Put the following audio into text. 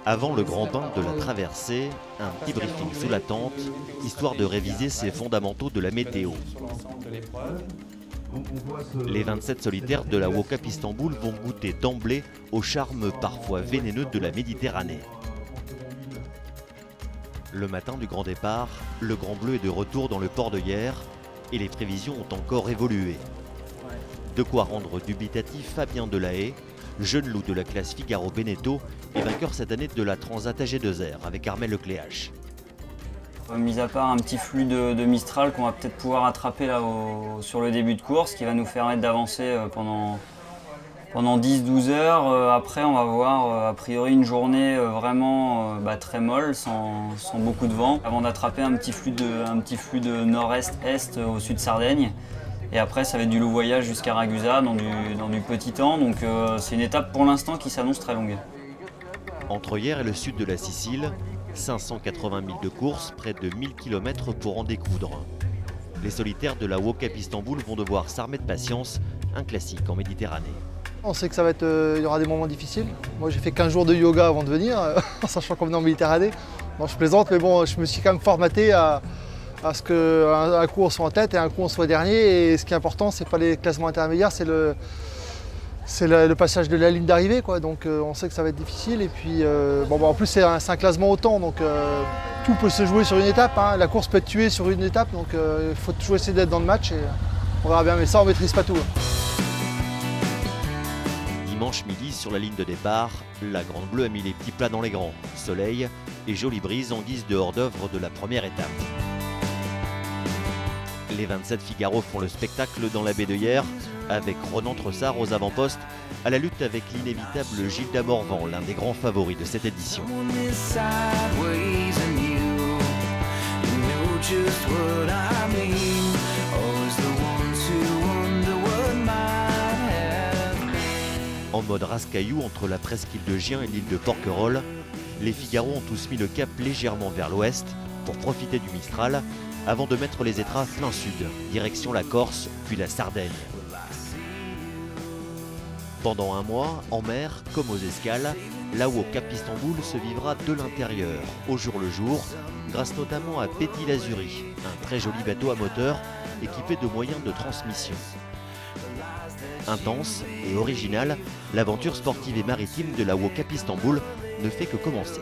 Avant le grand bain de la traversée, un petit briefing sous la tente, histoire de réviser ces fondamentaux de la météo. Les 27 solitaires de la WOCAP Istanbul vont goûter d'emblée au charme parfois vénéneux de la Méditerranée. Le matin du grand départ, le Grand Bleu est de retour dans le port de Hyères et les prévisions ont encore évolué. De quoi rendre dubitatif Fabien Delahaye, jeune loup de la classe Figaro Beneteau et vainqueur cette année de la Transat AG2R avec Armel Lecléache. Mis à part un petit flux de Mistral qu'on va peut-être pouvoir attraper là sur le début de course, qui va nous permettre d'avancer pendant 10-12 heures. Après, on va voir a priori une journée vraiment très molle, sans beaucoup de vent, avant d'attraper un petit flux de nord-est-est au sud de Sardaigne. Et après, ça va être du long voyage jusqu'à Ragusa dans du petit temps. Donc c'est une étape pour l'instant qui s'annonce très longue. Entre Hyères et le sud de la Sicile, 580 000 de course, près de 1000 km pour en découdre. Les solitaires de la WOCAP Istanbul vont devoir s'armer de patience, un classique en Méditerranée. On sait que ça va être, il y aura des moments difficiles. Moi j'ai fait 15 jours de yoga avant de venir, en sachant qu'on venait en Méditerranée. Bon, je plaisante, mais bon, je me suis quand même formaté à ce qu'un coup on soit en tête et un coup on soit dernier. Et ce qui est important, c'est pas les classements intermédiaires, c'est le passage de la ligne d'arrivée, quoi. Donc on sait que ça va être difficile. Et puis en plus c'est un classement au temps, donc tout peut se jouer sur une étape, hein. La course peut être tuée sur une étape, donc il faut toujours essayer d'être dans le match et on verra bien. Mais ça, on maîtrise pas tout. Dimanche midi, sur la ligne de départ, la Grande Bleue a mis les petits plats dans les grands. Soleil et jolie brise en guise de hors-d'œuvre de la première étape. Les 27 Figaro font le spectacle dans la baie de Hyères, avec Ronan Tressard aux avant-postes, à la lutte avec l'inévitable Gilda Morvan, l'un des grands favoris de cette édition. En mode rascaillou entre la presqu'île de Gien et l'île de Porquerolles, les Figaro ont tous mis le cap légèrement vers l'ouest pour profiter du Mistral, avant de mettre les étraves plein sud, direction la Corse, puis la Sardaigne. Pendant un mois, en mer comme aux escales, la WOCAP Istanbul se vivra de l'intérieur, au jour le jour, grâce notamment à Petit Lazuri, un très joli bateau à moteur équipé de moyens de transmission. Intense et originale, l'aventure sportive et maritime de la WOCAP Istanbul ne fait que commencer.